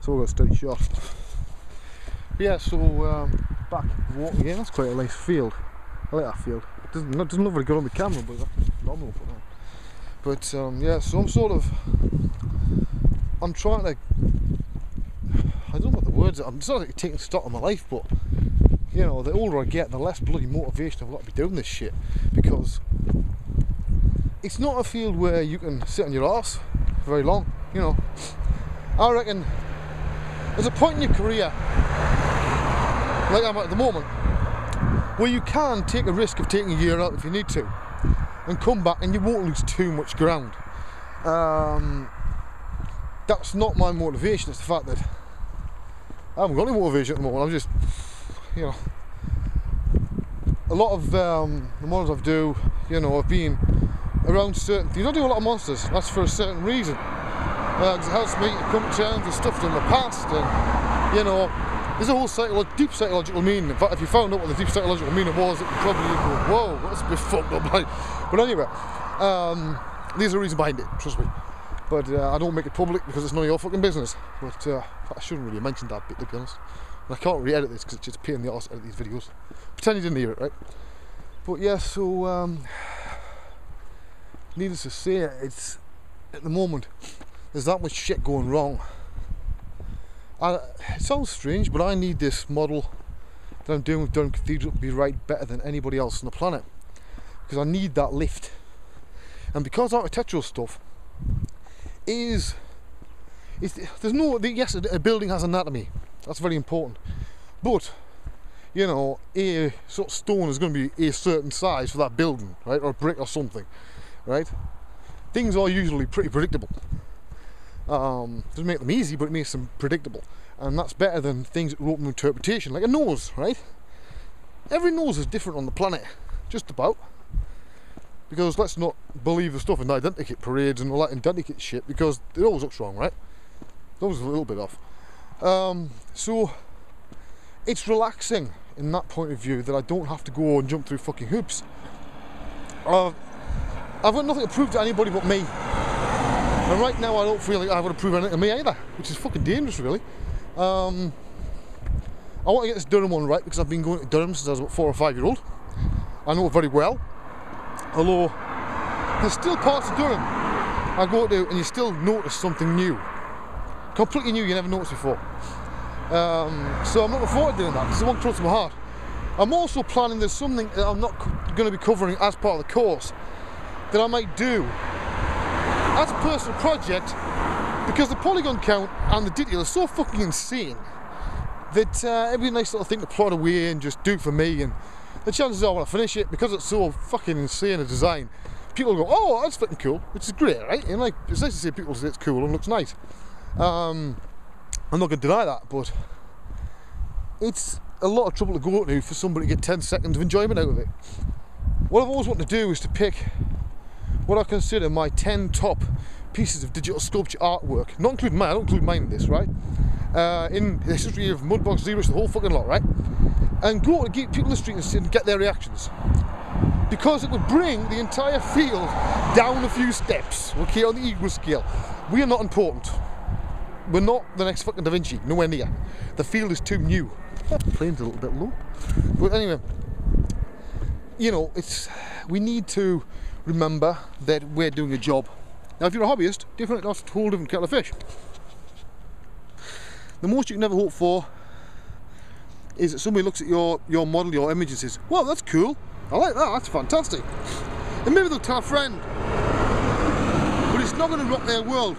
So we've got a steady shot. But yeah, so back walking again. That's quite a nice field. I like that field. It doesn't look very good on the camera, but that's phenomenal for that. But yeah, so I'm trying to, I don't know what the words are, I'm sort of taking stock of my life, but you know, the older I get, the less bloody motivation I've got to be doing this shit, because it's not a field where you can sit on your arse for very long, you know. I reckon there's a point in your career, like I'm at the moment, where you can take a risk of taking a year out if you need to, and come back and you won't lose too much ground. That's not my motivation. It's the fact that I haven't got any motivation at the moment. I'm just, you know, a lot of the models I've do, you know, I've been around certain things. I do a lot of monsters. That's for a certain reason. Because it helps me to come to terms with stuff in the past, and you know, there's a whole deep psychological meaning. In fact, if you found out what the deep psychological meaning was, it would probably go, whoa, that's a bit fucked up. Like, but anyway, there's a reason behind it. Trust me. But I don't make it public because it's none of your fucking business. But I shouldn't really mention that bit, to be honest. And I can't re-edit this because it's just a pain in the arse to edit these videos. Pretend you didn't hear it, right? But yeah, so needless to say, it's at the moment there's that much shit going wrong. It sounds strange, but I need this model that I'm doing with Durham Cathedral to be right better than anybody else on the planet, because I need that lift. And because architectural stuff is, there's no, yes, a building has anatomy, that's very important, but you know, a sort of stone is going to be a certain size for that building, right, or a brick or something, right? Things are usually pretty predictable. Doesn't make them easy, but it makes them predictable, and that's better than things that are open to interpretation, like a nose, right? Every nose is different on the planet, just about. Because let's not believe the stuff in the identikit parades and all that identikit shit, because it always looks wrong, right? It's always a little bit off. So it's relaxing in that point of view that I don't have to go and jump through fucking hoops. I've got nothing to prove to anybody but me. And right now I don't feel like I've got to prove anything to me either, which is fucking dangerous, really. I want to get this Durham one right, because I've been going to Durham since I was about 4 or 5 years old. I know it very well. Although there's still parts of Durham I go to and you still notice something new, completely new, you never noticed before. So I'm looking forward to doing that, because it's one close to my heart. I'm also planning, there's something that I'm not going to be covering as part of the course that I might do as a personal project, because the polygon count and the detail is so fucking insane that it'd be a nice little thing to plot away and just do for me. And the chances are when I finish it, because it's so fucking insane a design, people go, oh, that's fucking cool, which is great, right? And like, it's nice to see people say it's cool and looks nice. I'm not going to deny that, but it's a lot of trouble to go to for somebody to get 10 seconds of enjoyment out of it. What I've always wanted to do is to pick what I consider my 10 top pieces of digital sculpture artwork, not including mine, I don't include mine in this, right? In the history of Mudbox, ZBrush, the whole fucking lot, right? And go to get people in the street and get their reactions, because it would bring the entire field down a few steps, okay, on the ego scale. We are not important. We're not the next fucking Da Vinci, nowhere near. The field is too new. That plane's a little bit low. But anyway, you know, we need to remember that we're doing a job. Now if you're a hobbyist, that's a whole different kettle of fish. The most you can ever hope for is that somebody looks at your model, your image, and says, well, that's cool, I like that, that's fantastic. And maybe they'll tell a friend, but it's not going to rock their world.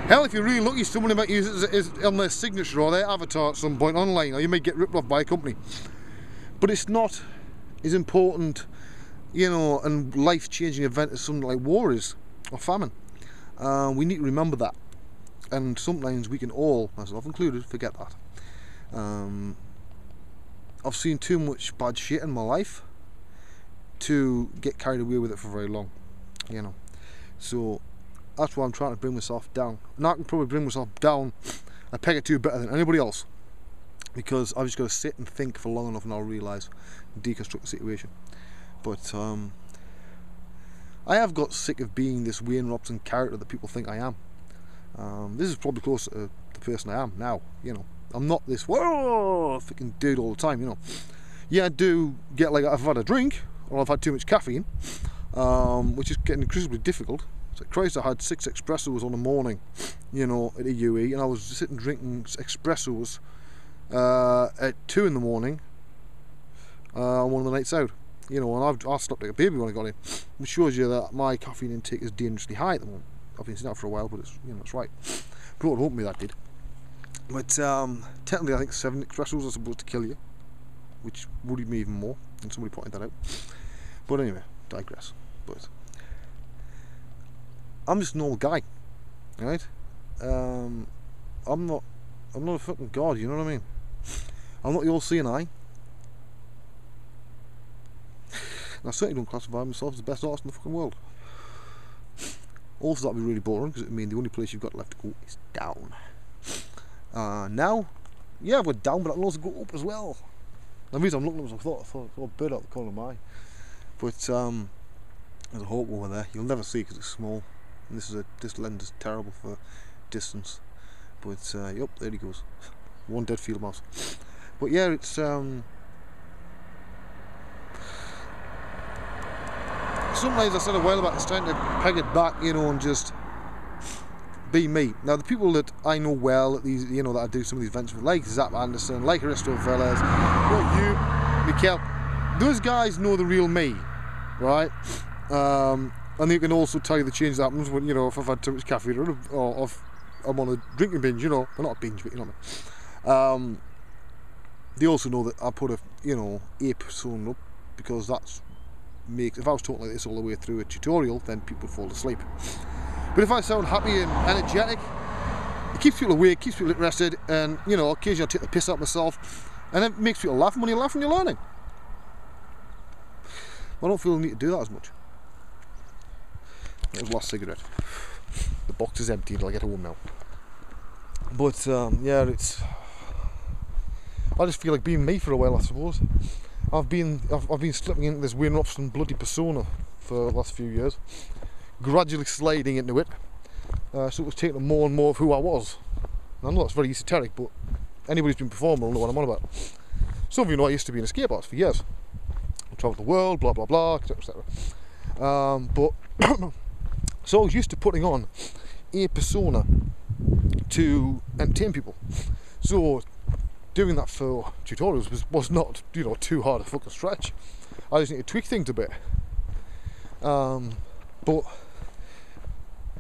Hell, if you're really lucky, somebody might use it as on their signature or their avatar at some point online, or you may get ripped off by a company. But it's not as important, you know, and life-changing event as something like war is, or famine. We need to remember that. And sometimes we can all, myself included, forget that. I've seen too much bad shit in my life to get carried away with it for very long, you know. So that's why I'm trying to bring myself down. And I can probably bring myself down a peg or two better than anybody else, because I've just got to sit and think for long enough and I'll realise and deconstruct the situation. But I have got sick of being this Wayne Robson character that people think I am. This is probably close to the person I am now. I'm not this whoa freaking dude all the time. Yeah, I do get like I've had a drink or I've had too much caffeine, which is getting increasingly difficult. So Christ, I had 6 espressos on the morning, at a UE, and I was sitting drinking espressos at 2 in the morning on one of the nights out. And I slept like a baby when I got in, which shows you that my caffeine intake is dangerously high at the moment. I've been saying that for a while, but it's it's right. God help me that did. But technically, I think 7 espressos are supposed to kill you, which worried me even more. And somebody pointed that out. But anyway, digress. But I'm just a normal guy, right? I'm not a fucking god. You know what I mean? I'm not the all-seeing eye. And I certainly don't classify myself as the best artist in the fucking world. Also, that'd be really boring because it would mean the only place you've got left to go is down. Now, yeah, I've got down, but I can also go up as well. The reason I'm looking at myself, I thought a bird out the corner of my eye. But there's a hawk over there. You'll never see because it's small. And this lens is terrible for distance. But yep, there he goes. One dead field mouse. But yeah, it's sometimes I said a while back, it's time to peg it back, and just be me. Now, the people that I know well, these, that I do some of these events with, like Zap Anderson, like Aristo Velez, you, Mikkel, those guys know the real me, right? And they can also tell you the change that happens when, if I've had too much caffeine or if I'm on a drinking binge, well, not a binge, but you know what I mean. They also know that I put a persona up because that's if I was talking like this all the way through a tutorial, then people would fall asleep. But if I sound happy and energetic, it keeps people awake, keeps people interested, and occasionally I take the piss out myself, and it makes people laugh, and when you're laughing, you're learning. I don't feel the need to do that as much. There's the last cigarette. The box is empty until I get home now. But yeah, I just feel like being me for a while, I suppose. I've been slipping into this Wayne Robson bloody persona for the last few years, gradually sliding into it. So it was taking more and more of who I was. And I know that's very esoteric, but anybody who's been performing will know what I'm on about. Some of you know I used to be an escape artist for years. I travelled the world, blah blah blah, etc, etc. But so I was used to putting on a persona to entertain people. So doing that for tutorials was not too hard a fucking stretch. I just need to tweak things a bit. But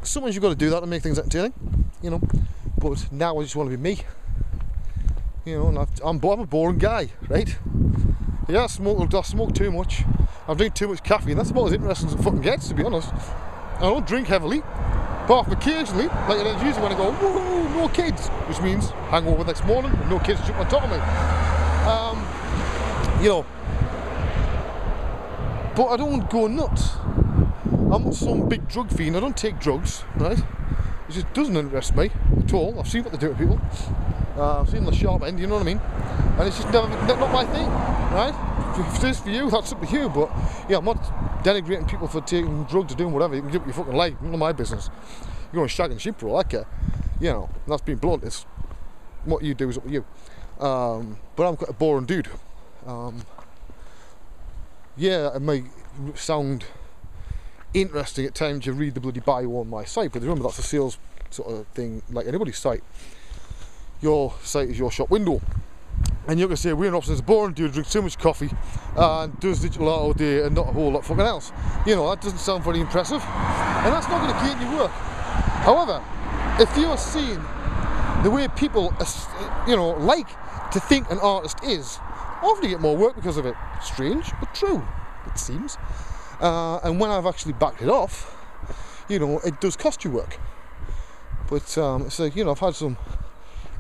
sometimes you've got to do that to make things entertaining, But now I just want to be me, And I'm a boring guy, right? Yeah, I smoke too much. I drink too much caffeine. That's about as interesting as it fucking gets, to be honest. I don't drink heavily, apart from occasionally, like I usually when I go, woo, no kids, which means hangover the next morning, no kids jump on top of me. But I don't go nuts. I'm not some big drug fiend. I don't take drugs, right? It just doesn't interest me at all. I've seen what they do to people. I've seen the sharp end, you know what I mean? And it's just not my thing, right? If it is for you, that's up to you. But yeah, I'm not denigrating people for taking drugs or doing whatever. You can do what you fucking like. None of my business. You're going shagging sheep for all I care. And that's being blunt. It's what you do is up to you. But I'm quite a boring dude. Yeah, it may sound interesting at times to read the bloody bio on my site, but remember that's a sales sort of thing like anybody's site. Your site is your shop window, and you're going to say Wayne Robson's a boring dude, drinks too much coffee and does digital art all day and not a whole lot fucking else. That doesn't sound very impressive, and that's not going to gain you work. However, if you're seeing the way people like to think an artist is, often you get more work because of it. Strange but true, it seems. And when I've actually backed it off, it does cost you work. But so I've had some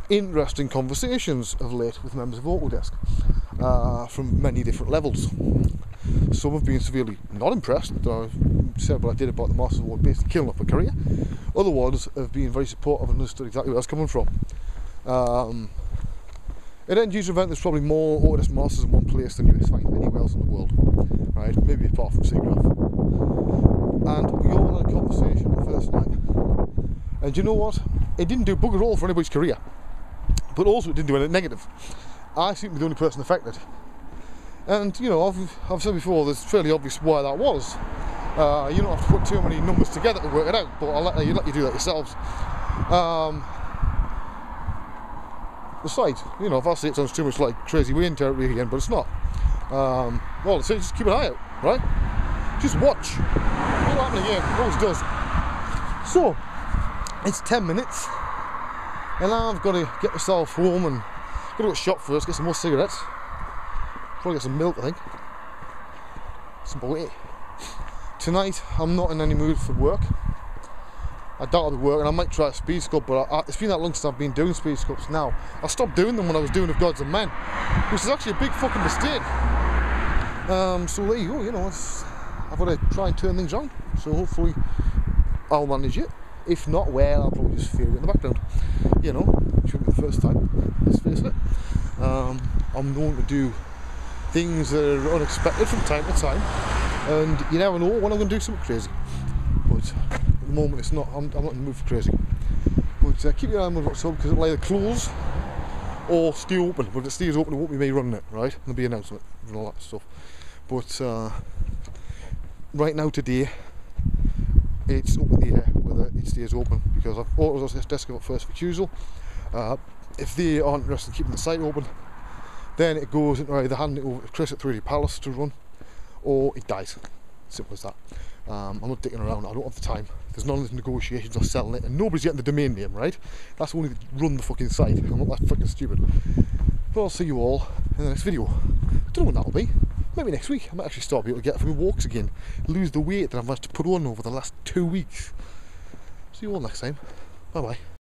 interesting conversations of late with members of Autodesk from many different levels. Some have been severely not impressed that I've said what I did about the Masters Award, basically killing off my career. Other ones have been very supportive and understood exactly where I was coming from. At an end user event, there's probably more Autodesk Masters in one place than you find anywhere else in the world, right? Maybe apart from SIGGRAPH. And we all had a conversation the first night, and you know what? It didn't do bugger all for anybody's career. but also it didn't do anything negative. I seem to be the only person affected. And you know, I've said before, there's fairly obvious why that was. You don't have to put too many numbers together to work it out, but I'll let you do that yourselves. Besides, you know, if I say it sounds too much like Crazy Wayne territory again, but it's not. Well, so just keep an eye out, right? Just watch. It'll happen again, it always does. So, it's 10 minutes, and I've got to get myself home and go to a shop first, get some more cigarettes. Probably get some milk, I think. Some boy. Tonight, I'm not in any mood for work. I doubt I'll be working. I might try a speed scope, but it's been that long since I've been doing speed scopes now. I stopped doing them when I was doing Of Gods and Men, which is actually a big fucking mistake. So there you go, you know, I've got to try and turn things on. So hopefully I'll manage it. If not, well, I'll probably just feel it in the background. You know, it shouldn't be the first time, let's face it. I'm known to do things that are unexpected from time to time, and you never know when I'm going to do something crazy. But at the moment, it's not. I'm not in the mood for crazy. But keep your eye on what's up, because it'll either close or stay open. But if it stays open, it won't be me running it, right? There'll be an announcement and all that stuff. But right now, today, it's up in the air whether it stays open, because I've orders on this desk got first refusal. If they aren't interested in keeping the site open, then it goes into either handing it over to Chris at 3D Palace to run, or it dies. Simple as that. I'm not dicking around. I don't have the time. There's none of the negotiations or selling it, and nobody's getting the domain name, right? That's only to run the fucking site. I'm not that fucking stupid. But I'll see you all in the next video. I don't know when that'll be. Maybe next week. I might actually start being able to get for my walks again. Lose the weight that I've managed to put on over the last 2 weeks. See you all next time. Bye bye.